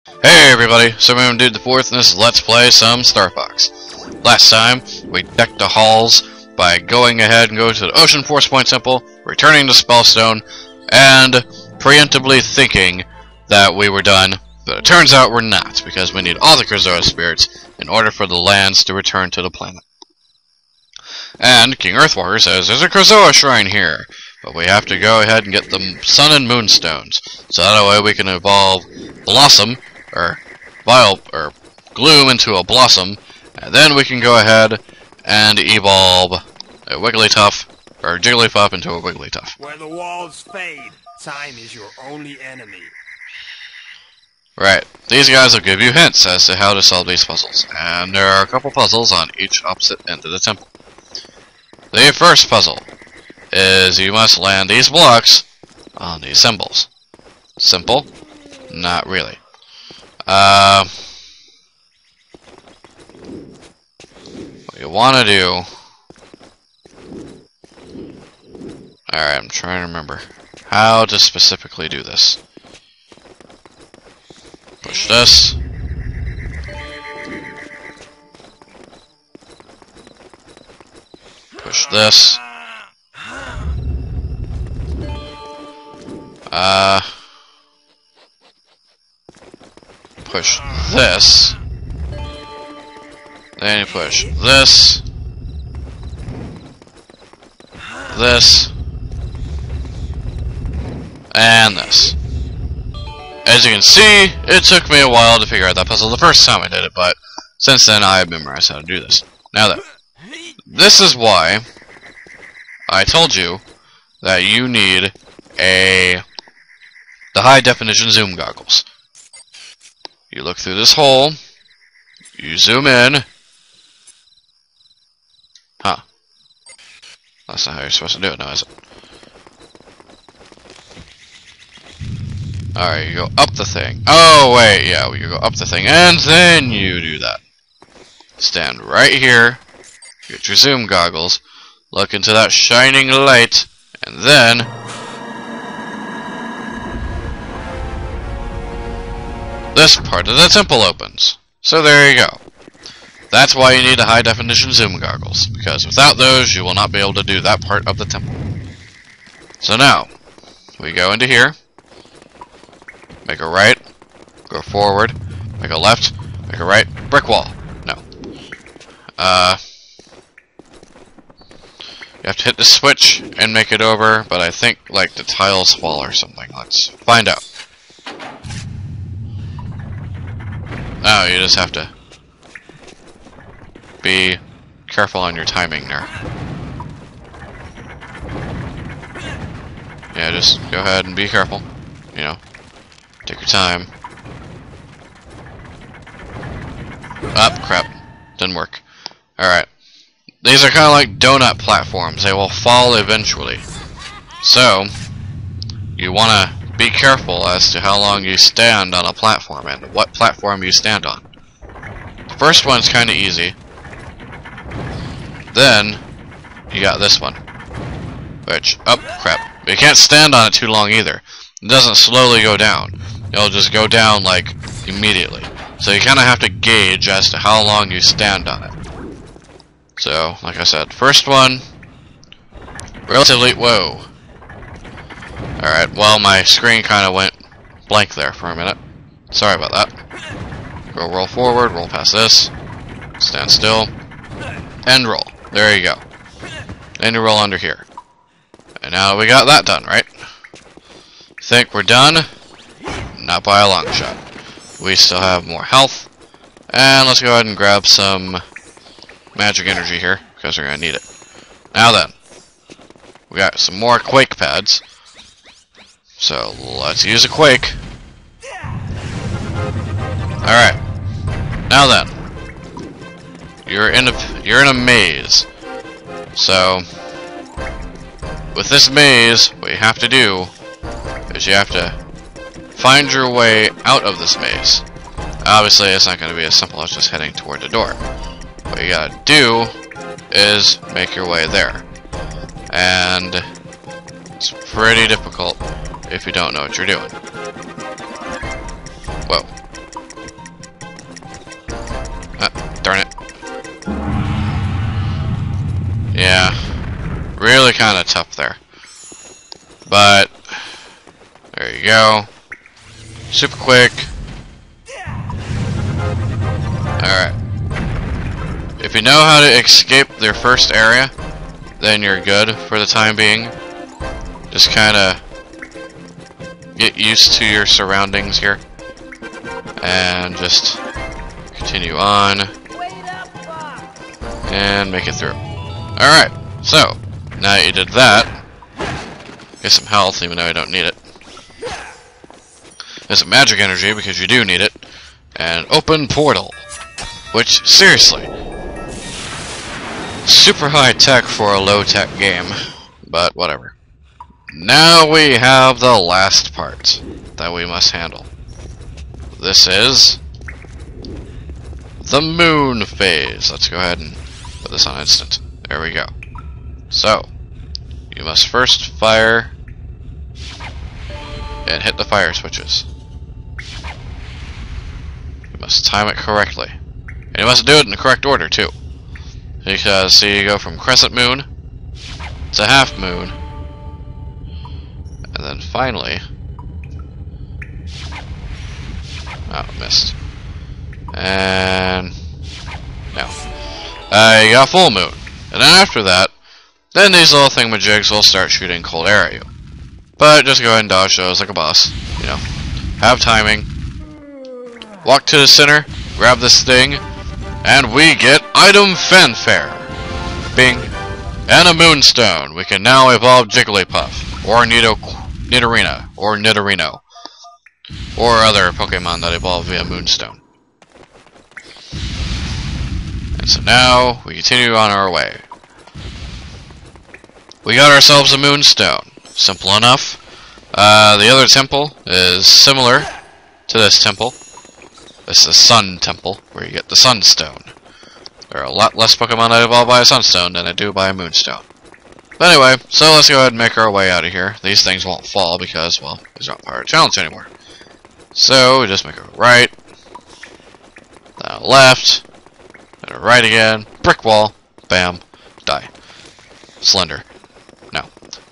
Hey everybody, so we're gonna do the fourth in this Let's Play some Star Fox. Last time, we decked the halls by going ahead and going to the Ocean Force Point Temple, returning to Spellstone, and preemptively thinking that we were done, but it turns out we're not, because we need all the Krazoa spirits in order for the lands to return to the planet. And King Earthwalker says there's a Krazoa shrine here, but we have to go ahead and get the Sun and Moon stones, so that way we can evolve Blossom, or Gloom into a Blossom, and then we can go ahead and evolve a Wigglytuff, or Jigglypuff into a Wigglytuff. Where the walls fade, time is your only enemy. Right, these guys will give you hints as to how to solve these puzzles, and there are a couple puzzles on each opposite end of the temple. The first puzzle is you must land these blocks on these symbols. Simple? Not really. What you want to do... Alright, I'm trying to remember how to specifically do this. Push this. Push this. Push this. Then you push this. This. And this. As you can see, it took me a while to figure out that puzzle the first time I did it, but since then I have memorized how to do this. Now then, this is why I told you that you need the high definition zoom goggles. You look through this hole, you zoom in. Huh. That's not how you're supposed to do it now, is it? Alright, you go up the thing. Oh, wait, yeah, you go up the thing, and then you do that. Stand right here, get your zoom goggles, look into that shining light, and then... this part of the temple opens. So there you go. That's why you need the high definition zoom goggles, because without those you will not be able to do that part of the temple. So now, we go into here, make a right, go forward, make a left, make a right, brick wall. No. You have to hit the switch and make it over, but I think like the tiles fall or something. Let's find out. Oh, you just have to be careful on your timing there. Yeah, just go ahead and be careful. You know, take your time. Oh, crap. Didn't work. Alright. These are kind of like donut platforms. They will fall eventually. So, you want to be careful as to how long you stand on a platform and what platform you stand on. The first one's kind of easy. Then, you got this one. Which, oh crap. You can't stand on it too long either. It doesn't slowly go down. It'll just go down like immediately. So you kind of have to gauge as to how long you stand on it. So, like I said, first one, relatively, whoa. Alright, well my screen kind of went blank there for a minute. Sorry about that. Go roll forward, roll past this, stand still, and roll. There you go. Then you roll under here. And now we got that done, right? Think we're done? Not by a long shot. We still have more health. And let's go ahead and grab some magic energy here, because we're going to need it. Now then, we got some more quake pads. So let's use a quake. Alright. Now then. You're in a maze. So with this maze, what you have to do is you have to find your way out of this maze. Obviously it's not going to be as simple as just heading toward the door. What you gotta do is make your way there. And it's pretty difficult if you don't know what you're doing. Whoa. kind of tough there. But there you go. Super quick. Alright. If you know how to escape their first area, then you're good for the time being. Just kind of get used to your surroundings here. And just continue on. And make it through. Alright, so now that you did that, get some health even though I don't need it. Get some magic energy because you do need it. And open portal. Which, seriously, super high tech for a low tech game. But whatever. Now we have the last part that we must handle. This is the moon phase. Let's go ahead and put this on instant. There we go. So, you must first fire and hit the fire switches. You must time it correctly. And you must do it in the correct order too. Because, see, you go from crescent moon to half moon. And then finally... oh, missed. And... no. You got full moon. And then after that, then these little thingamajigs will start shooting cold air at you. But just go ahead and dodge those like a boss. You know. Have timing. Walk to the center, grab this thing, and we get item fanfare. Bing. And a moonstone. We can now evolve Jigglypuff, or Nidorina, or Nidorino, or other Pokemon that evolve via moonstone. And so now, we continue on our way. We got ourselves a moonstone. Simple enough. The other temple is similar to this temple. This is the Sun Temple, where you get the Sunstone. There are a lot less Pokemon that evolve by a Sunstone than I do by a Moonstone. But anyway, so let's go ahead and make our way out of here. These things won't fall because, well, these aren't part of the challenge anymore. So, we just make a right, then a left, then a right again, brick wall, bam, die. Slender. No.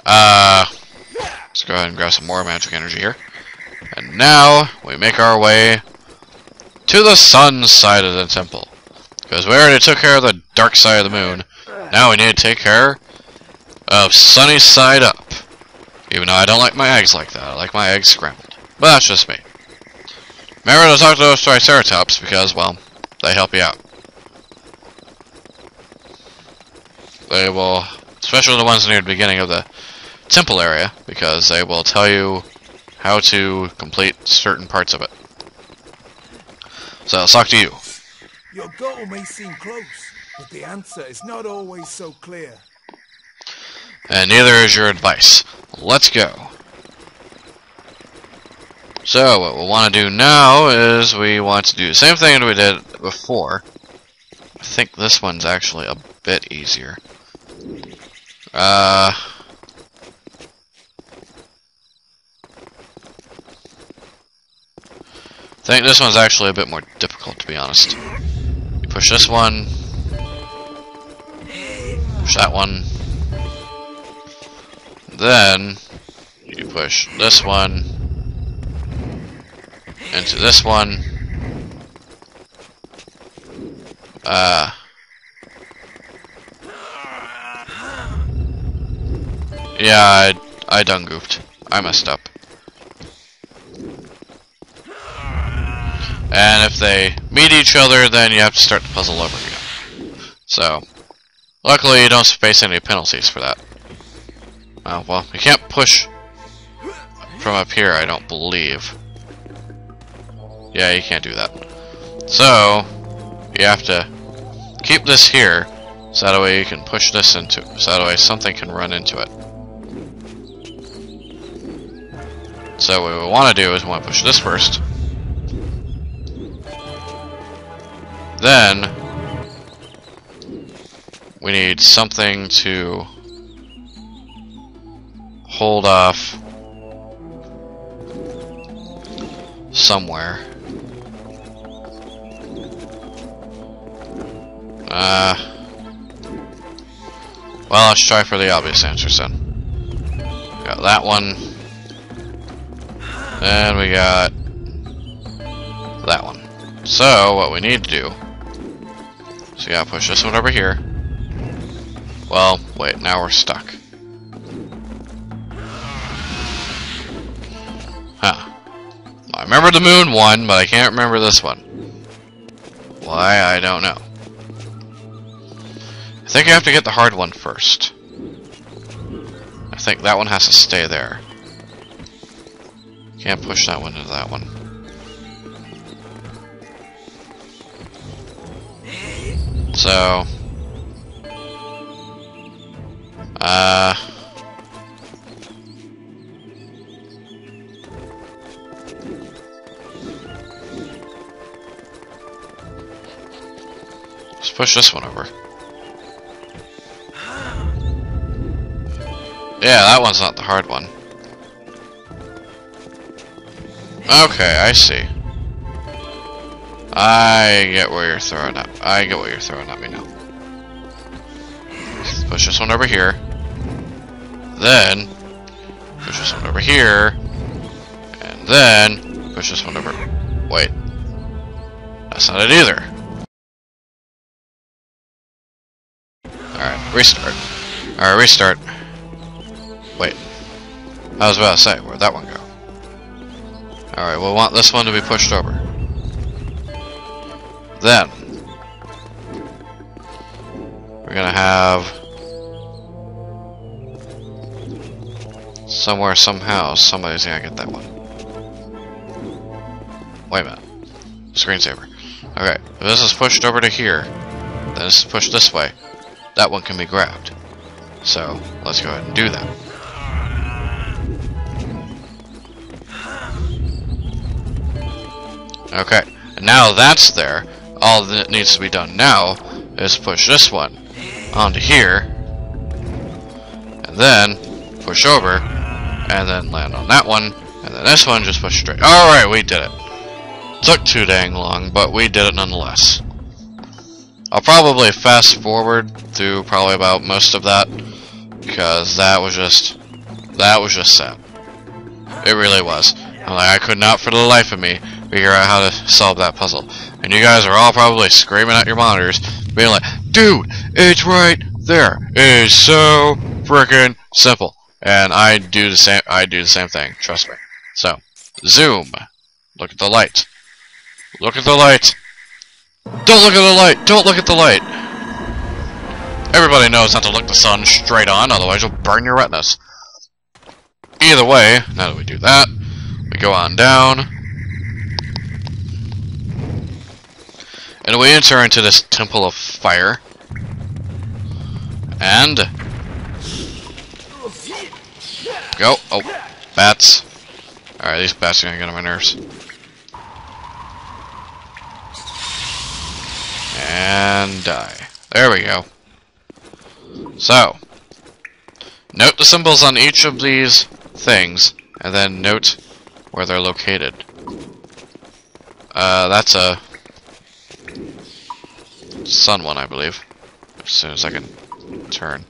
Let's go ahead and grab some more magic energy here. And now, we make our way to the sun side of the temple. Because we already took care of the dark side of the moon. Now we need to take care of sunny side up. Even though I don't like my eggs like that. I like my eggs scrambled. But that's just me. Remember to talk to those Triceratops because, well, they help you out. They will, especially the ones near the beginning of the temple area, because they will tell you how to complete certain parts of it. So, let's talk to you. Your goal may seem close, but the answer is not always so clear. And neither is your advice. Let's go. So, what we want to do now is we want to do the same thing that we did before. I think this one's actually a bit easier. I think this one's actually a bit more difficult, to be honest. You push this one. Push that one. Then, you push this one into this one. Yeah, I done goofed. I messed up. And if they meet each other, then you have to start the puzzle over again. So, luckily you don't face any penalties for that. Well, you can't push from up here, I don't believe. Yeah, you can't do that. So, you have to keep this here, so that way you can push this into it, so that way something can run into it. So what we want to do is we want to push this first. Then, we need something to hold off somewhere. Well, let's try for the obvious answers then. Got that one. And we got that one. So, what we need to do is we gotta push this one over here. Well, wait, now we're stuck. Huh. I remember the moon one, but I can't remember this one. Why, I don't know. I think I have to get the hard one first. I think that one has to stay there. Can't push that one into that one. So... let's push this one over. Yeah, that one's not the hard one. Okay, I see. I get where you're throwing at. I get what you're throwing at me now. Let's push this one over here. Then push this one over here. And then push this one over. Wait. That's not it either. Alright, restart. Alright, restart. Wait. I was about to say, where'd that one go? Alright, we'll want this one to be pushed over. Then we're gonna have somewhere, somehow, somebody's gonna get that one. Wait a minute. Screensaver. Okay, if this is pushed over to here, then this is pushed this way. That one can be grabbed. So, let's go ahead and do that. Okay, and now that's there. All that needs to be done now is push this one onto here, and then push over, and then land on that one, and then this one just push straight. Alright, we did it. Took too dang long, but we did it nonetheless. I'll probably fast forward through probably about most of that, because that was just sad. It really was. I'm like, I could not for the life of me figure out how to solve that puzzle. And you guys are all probably screaming at your monitors, being like, dude, it's right there. It is so freaking simple. And I do the same thing, trust me. So, zoom. Look at the light. Look at the light. Don't look at the light! Don't look at the light! Everybody knows not to look the sun straight on, otherwise you'll burn your retinas. Either way, now that we do that, we go on down, and we enter into this temple of fire, and go. Oh, bats. Alright, these bats are gonna get on my nerves. And die. There we go. So, note the symbols on each of these things, and then note where they're located. That's a sun one, I believe. As soon as I can turn.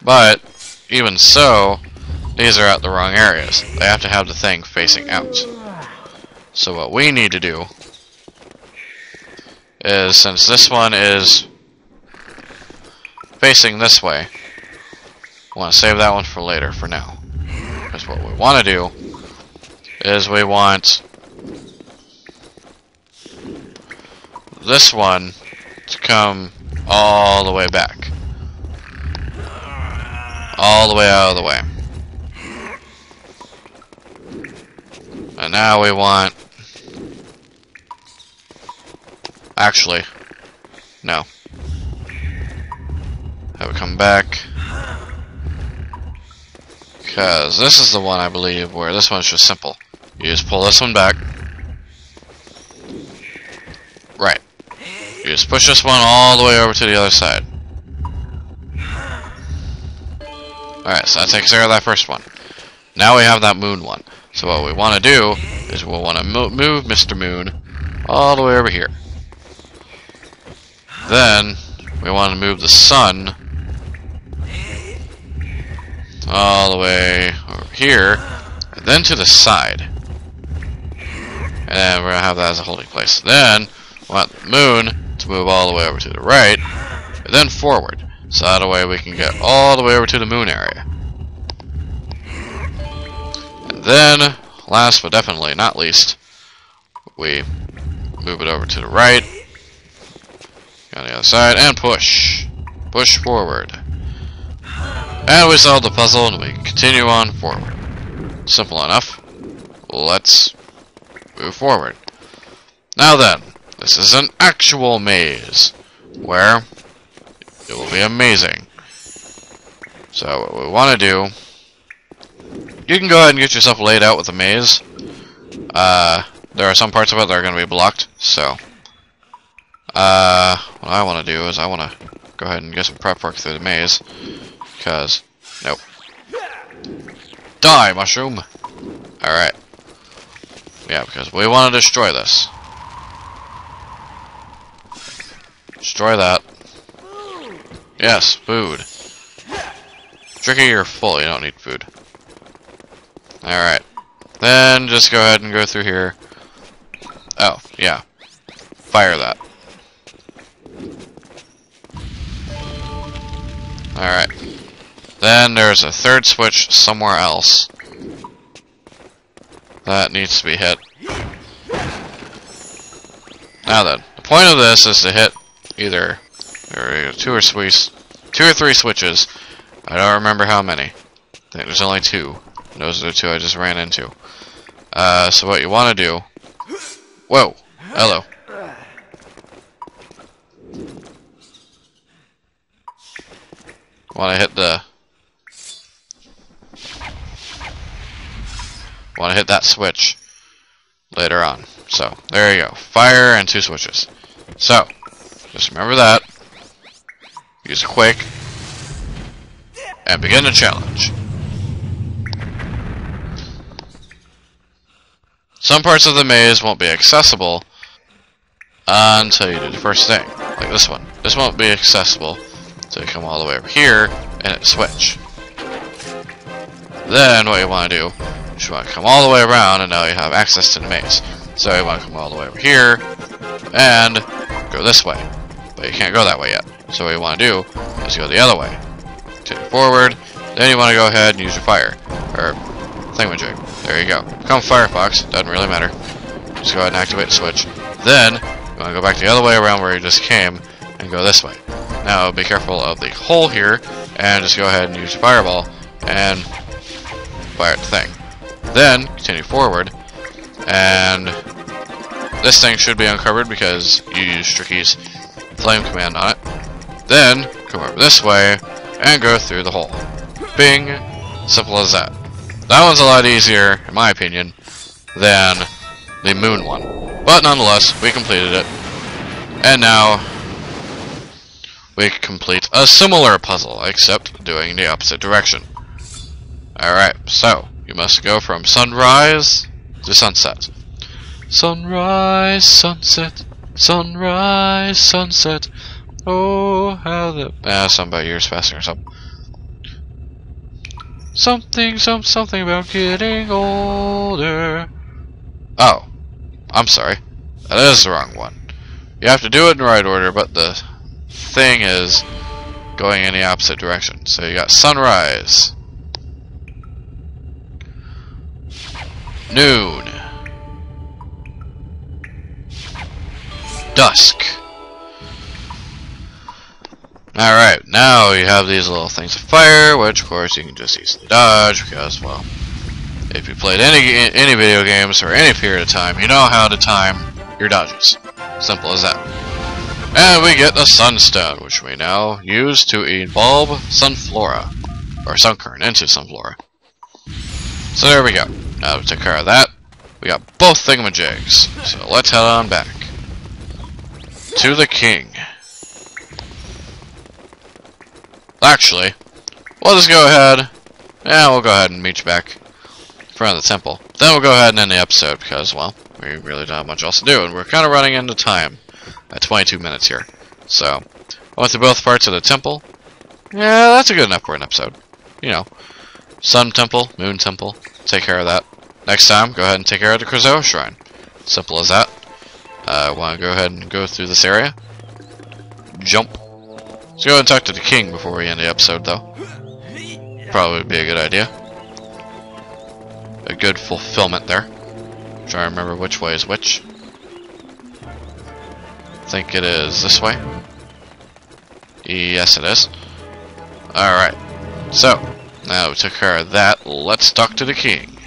But, even so, these are at the wrong areas. They have to have the thing facing out. So what we need to do is, since this one is facing this way, we want to save that one for later for now. Because what we want to do is we want this one to come all the way back. All the way out of the way. And now we want... Actually, no. Have it come back. Because this is the one, I believe, where this one's just simple. You just pull this one back. Right. You just push this one all the way over to the other side. Alright, so that takes care of that first one. Now we have that moon one. So what we want to do is we'll want to move Mr. Moon all the way over here. Then we want to move the sun all the way over here, and then to the side. And then we're going to have that as a holding place. Then, we want the moon to move all the way over to the right, and then forward. So that way we can get all the way over to the moon area. And then, last but definitely not least, we move it over to the right, on the other side, and push. Push forward. And we solved the puzzle, and we continue on forward. Simple enough. Let's move forward. Now then, this is an actual maze, where it will be amazing. So what we want to do, you can go ahead and get yourself laid out with a maze. There are some parts of it that are going to be blocked, so what I want to do is I want to go ahead and get some prep work through the maze, because, nope. Die, mushroom! Alright. Yeah, because we want to destroy this. Destroy that. Yes, food. Tricky, you're full, you don't need food. Alright. Then just go ahead and go through here. Oh, yeah. Fire that. Alright. Then there's a third switch somewhere else that needs to be hit. Now then, the point of this is to hit either two or three switches. I don't remember how many. I think there's only two. Those are the two I just ran into. So what you want to do... Whoa! Hello. Want to hit the... Want to hit that switch later on. So, there you go. Fire and two switches. So, just remember that. Use a quake. And begin the challenge. Some parts of the maze won't be accessible until you do the first thing. Like this one. This won't be accessible until you come all the way over here and hit switch. Then what you want to do is you want to come all the way around, and now you have access to the maze. So you want to come all the way over here and go this way. But you can't go that way yet. So what you want to do is go the other way. Continue forward. Then you want to go ahead and use your fire. Or thingamajig. There you go. Become Firefox. Doesn't really matter. Just go ahead and activate the switch. Then you want to go back the other way around where you just came and go this way. Now be careful of the hole here and just go ahead and use your fireball and fire the thing. Then continue forward, and this thing should be uncovered because you used Tricky's flame command on it. Then come over this way and go through the hole. Bing! Simple as that. That one's a lot easier, in my opinion, than the moon one. But nonetheless, we completed it. And now we complete a similar puzzle, except doing the opposite direction. Alright, so you must go from sunrise to sunset. Sunrise, sunset, sunrise, sunset. Oh, how the... something about years passing or something. Something about getting older. Oh, I'm sorry. That is the wrong one. You have to do it in the right order, but the thing is going in the opposite direction. So you got sunrise, noon, dusk. Alright, now you have these little things of fire, which of course you can just easily dodge, because, well, if you played any video games for any period of time, you know how to time your dodges. Simple as that. And we get a sunstone, which we now use to evolve Sunflora, or Sunkern into Sunflora. So there we go. Now that we took care of that, we got both thingamajigs. So let's head on back to the king. Actually, we'll just go ahead, and we'll go ahead and meet you back in front of the temple. Then we'll go ahead and end the episode, because, well, we really don't have much else to do, and we're kind of running into time at 22 minutes here. So, I went through both parts of the temple. Yeah, that's a good enough for an episode. You know, Sun Temple, Moon Temple. Take care of that. Next time, go ahead and take care of the Krazoa Shrine. Simple as that. Want to go ahead and go through this area. Jump. Let's go ahead and talk to the king before we end the episode, though. Probably would be a good idea. A good fulfillment there. Try to remember which way is which. I think it is this way. Yes, it is. Alright. So, now we took care of that. Let's talk to the king.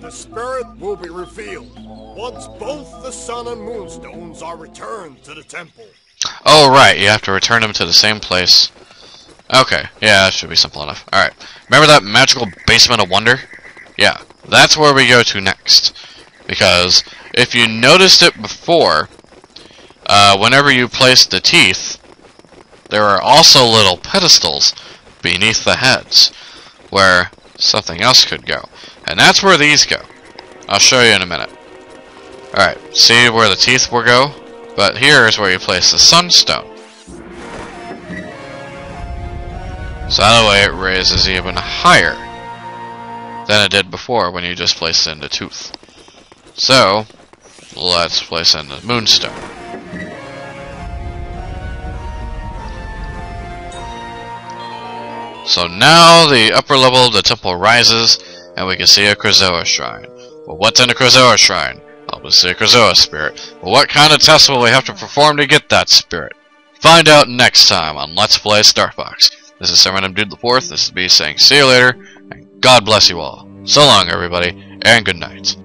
The spirit will be revealed once both the sun and moonstones are returned to the temple. Oh, right. You have to return them to the same place. Okay. Yeah, that should be simple enough. Alright. Remember that magical basement of wonder? Yeah. That's where we go to next. Because if you noticed it before, whenever you place the teeth, there are also little pedestals beneath the heads where something else could go. And that's where these go. I'll show you in a minute. Alright, see where the teeth will go? But here is where you place the sunstone. So that way it raises even higher than it did before when you just placed in the tooth. So, let's place in the moonstone. So now the upper level of the temple rises, and we can see a Krazoa shrine. Well, what's in a Krazoa shrine? Obviously a Krazoa spirit. Well, what kind of test will we have to perform to get that spirit? Find out next time on Let's Play Starfox. This is Sir Dude the Fourth. This is me saying see you later, and God bless you all. So long, everybody, and good night.